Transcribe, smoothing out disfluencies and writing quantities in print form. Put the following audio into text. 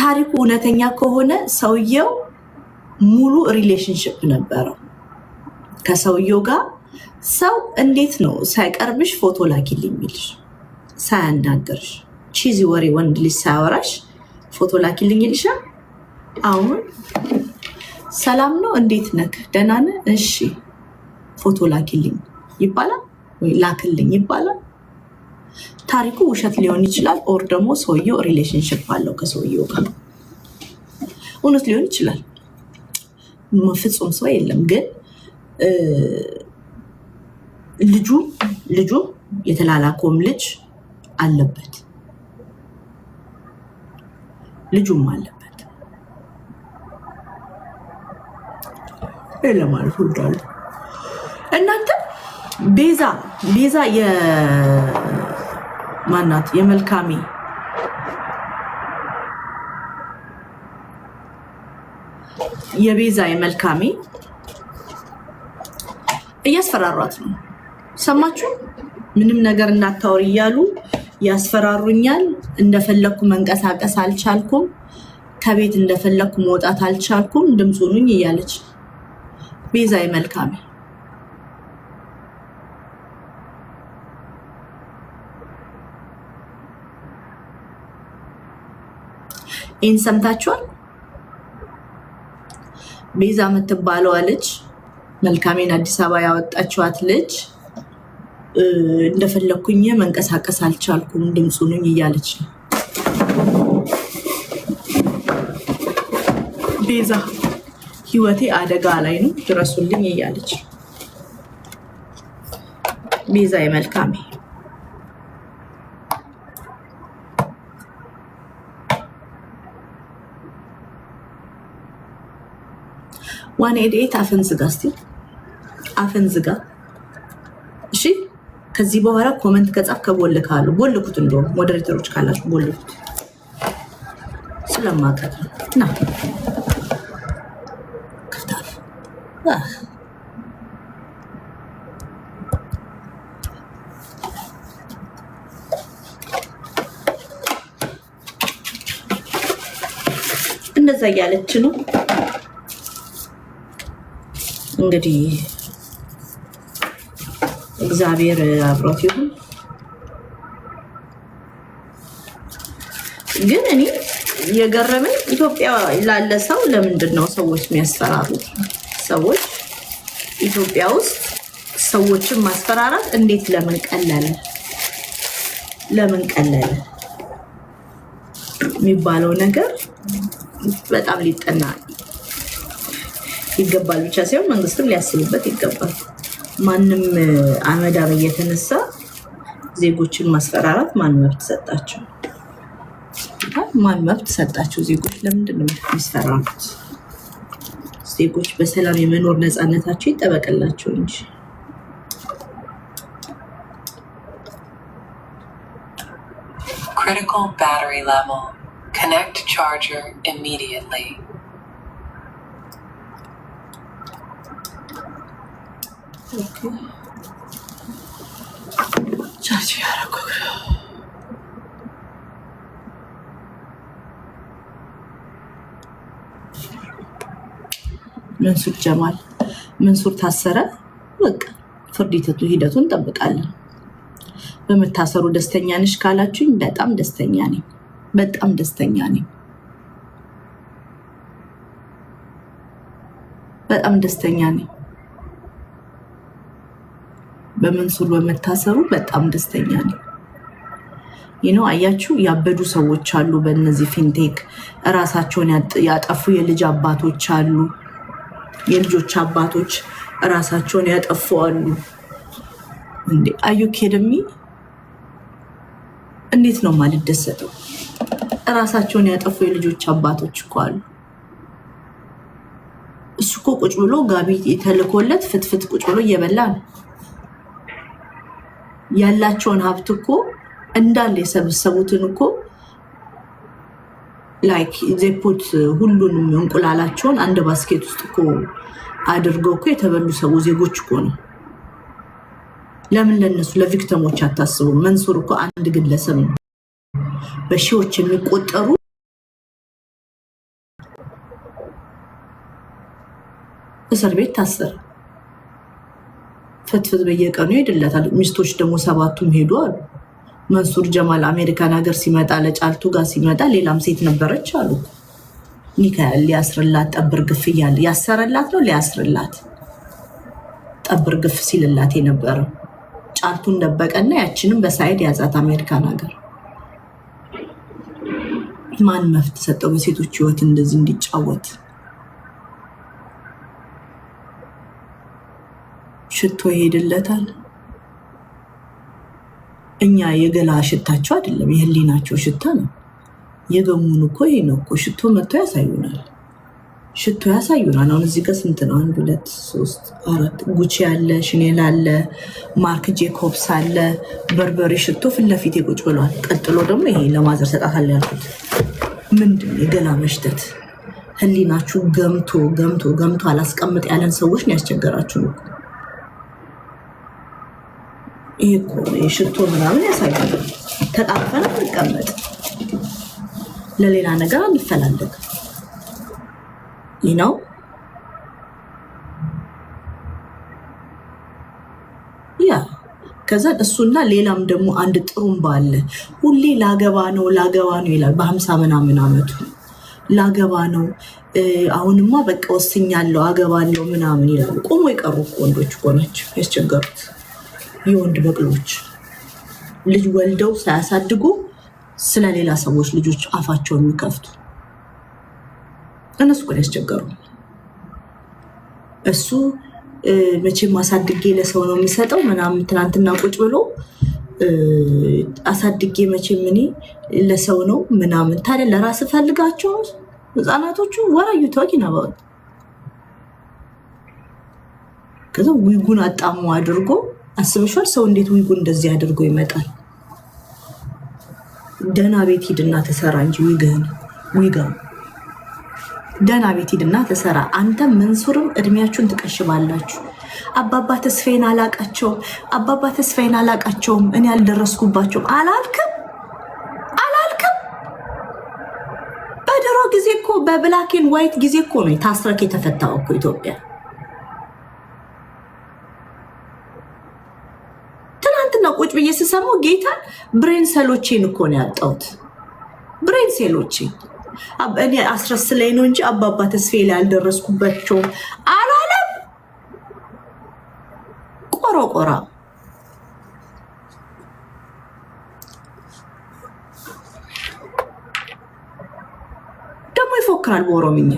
ታሪኩ እውነተኛ ከሆነ ሰውየው ሙሉ ሪሌሽንሺፕ ነበረው ከሰውየው ጋር። ሰው እንዴት ነው ሳይቀርብሽ ፎቶ ላኪልኝ የሚልሽ ሳያናገርሽ ቺዚ ወሬ ወንድ ልጅ ሳያወራሽ ፎቶ ላኪልኝ ይልሻል? አሁን ሰላም ነው እንዴት ነህ ደህና ነህ እሺ ፎቶ ላኪልኝ ይባላል ወይ ላክልኝ ይባላል? ታሪኩ ውሸት ሊሆን ይችላል። ኦር ደግሞ ሰውየው ሪሌሽንሺፕ አለው ከሰውየው ጋር እውነት ሊሆን ይችላል። ፍጹም ሰው የለም። ግን ልጁ የተላላከውም ልጅ አለበት ልጁም አለበት። ለማለት ወዳለሁ። እናንተ ቤዛ የማናት የመልካሜ የቤዛ የመልካሜ እያስፈራሯት ነው። ሰማችሁ? ምንም ነገር እንዳታወሪ እያሉ ያስፈራሩኛል። እንደፈለኩ መንቀሳቀስ አልቻልኩም፣ ከቤት እንደፈለኩ መውጣት አልቻልኩም፣ ድምፅ ሁኑኝ እያለች ቤዛ የመልካሜ ይህን ሰምታችኋል? ቤዛ የምትባለዋ ልጅ መልካሜን አዲስ አበባ ያወጣችኋት ልጅ እንደፈለኩኝ መንቀሳቀስ አልቻልኩም ድምፁ ነኝ እያለች ነው። ቤዛ ህይወቴ አደጋ ላይ ነው ድረሱልኝ እያለች ቤዛ የመልካሜ ዋን ኤዲት አፈን ዝጋ። እስቲ አፈን ዝጋ። እሺ ከዚህ በኋላ ኮሜንት ከጻፍ ከቦልካሉ ቦልኩት። እንደውም ሞዴሬተሮች ካላችሁ ቦልኩት ስለማቀጥ ና ከፍታፍ እንደዛ ያለች ነው እንግዲህ እግዚአብሔር አብሮት ይሁን። ግን እኔ የገረመኝ ኢትዮጵያ ላለ ሰው ለምንድን ነው ሰዎች የሚያስፈራሩት? ሰዎች ኢትዮጵያ ውስጥ ሰዎችን ማስፈራራት እንዴት ለምን ቀለለ የሚባለው ነገር በጣም ሊጠና ይገባል። ብቻ ሳይሆን መንግስትም ሊያስብበት ይገባል። ማንም አመዳም እየተነሳ ዜጎችን ማስፈራራት ማን መብት ሰጣቸው? ማን መብት ሰጣቸው? ዜጎች ለምንድን ነው የሚስፈራሩት? ዜጎች በሰላም የመኖር ነፃነታቸው ይጠበቅላቸው እንጂ። Critical battery level. Connect charger immediately. ቻርጅ ያደረኩ መንሱር ጀማል መንሱር ታሰረ። በቃ ፍርድ ሂደቱን እንጠብቃለን። በመታሰሩ ደስተኛ ነሽ ካላችሁኝ በጣም ደስተኛ ነኝ። በጣም ደስተኛ ነኝ። በጣም ደስተኛ ነኝ። በመንሱር በመታሰሩ በጣም ደስተኛ ነኝ። አያችሁ ያበዱ ሰዎች አሉ። በእነዚህ ፊንቴክ ራሳቸውን ያጠፉ የልጅ አባቶች አሉ። የልጆች አባቶች ራሳቸውን ያጠፉ አሉ። እንዴ አዩ ኬደሚ እንዴት ነው ማለት ደሰተው? ራሳቸውን ያጠፉ የልጆች አባቶች እኮ አሉ። እሱ እኮ ቁጭ ብሎ ጋቢ የተልኮለት ፍትፍት ቁጭ ብሎ እየበላ ነው። ያላቸውን ሀብት እኮ እንዳለ የሰበሰቡትን እኮ ላይክ ዜፖት ሁሉንም እንቁላላቸውን አንድ ባስኬት ውስጥ እኮ አድርገው እኮ የተበሉ ዜጎች እኮ ነው። ለምን ለነሱ ለቪክቲሞች አታስቡ? መንሱር እኮ አንድ ግለሰብ ነው። በሺዎች የሚቆጠሩ እስር ቤት ታሰረ። ፍትፍት በየቀኑ ይሄድለታል። ሚስቶች ደግሞ 7ቱም ሄዱ አሉ። መንሱር ጀማል አሜሪካን ሀገር ሲመጣ ለጫልቱ ጋር ሲመጣ ሌላም ሴት ነበረች አሉ። ሚካኤል ሊያስርላት ጠብር ግፍ እያለ ያሰረላት ነው ሊያስርላት ጠብር ግፍ ሲልላት የነበረው ጫልቱን ደበቀና ያችንም በሳይድ ያዛት አሜሪካን ሀገር። ማን መፍት ሰጠው በሴቶች ህይወት እንደዚህ እንዲጫወት? ሽቶ ይሄድለታል። እኛ የገላ ሽታቸው አይደለም የህሊናቸው ሽታ ነው። የገሙን እኮ ይሄ ነው እኮ ሽቶ መጥቶ ያሳዩናል። ሽቶ ያሳዩናል። አሁን እዚህ ጋር ስንት ነው? 1 2 3 4 ጉቺ አለ፣ ሽኔል አለ፣ ማርክ ጄኮብስ አለ። በርበሬ ሽቶ ፊት ለፊቴ ቁጭ ብሏል። ቀጥሎ ደግሞ ይሄ ለማዘር ሰጣታለሁ ያልኩት ምንድን የገላ መሽተት። ህሊናችሁ ገምቶ ገምቶ ገምቶ አላስቀምጥ ያለን ሰዎች ነው ያስቸገራችሁ ነው። ይሄ እኮ ሽቶ ምናምን ያሳያል። ተጣጥፈን እንቀመጥ፣ ለሌላ ነገር አንፈላለግ ነው። ያ ከዛ እሱና ሌላም ደግሞ አንድ ጥሩምባ አለ። ሁሌ ላገባ ነው ይላል። በ50 ምናምን አመቱ ላገባ ነው አሁንማ በቃ ወስኛለሁ አገባለሁ ምናምን ይላሉ። ቆሞ የቀሩ ወንዶች እኮ ናቸው ያስቸገሩት። የወንድ በቅሎች ልጅ ወልደው ሳያሳድጉ ስለሌላ ሰዎች ልጆች አፋቸውን የሚከፍቱ እነሱ እኮ ያስቸገሩ። እሱ መቼም አሳድጌ ለሰው ነው የሚሰጠው ምናምን ትናንትና ቁጭ ብሎ አሳድጌ መቼም እኔ ለሰው ነው ምናምን። ታዲያ ለራስ ፈልጋቸው ህፃናቶቹ ወራዩ ታውቂ ነው። ከዛ ዊጉን አጣሙ አድርጎ አስበሽዋል? ሰው እንዴት ዊጉን እንደዚህ አድርጎ ይመጣል? ደህና ቤት ሂድና ተሰራ እንጂ ዊጋ ደህና ቤት ሂድና ተሰራ። አንተ መንሱርም እድሜያችሁን ትቀሽባላችሁ። አባባ ተስፋዬን አላቃቸውም እኔ አልደረስኩባቸውም አላልክም? በድሮ ጊዜ እኮ በብላክ ኤንድ ዋይት ጊዜ እኮ ነው ታስረክ የተፈታው እኮ ኢትዮጵያ። ትናንትና ቁጭ ብዬ ስሰማው ጌታን ብሬን ሴሎቼን እኮ ነው ያጣሁት። ብሬን ሴሎቼን እኔ አስረስለኝ ነው እንጂ አባባ ተስፋዬ ላይ አልደረስኩባቸውም አላለም። ቆሮቆራ ደግሞ ይፎክራል በኦሮምኛ።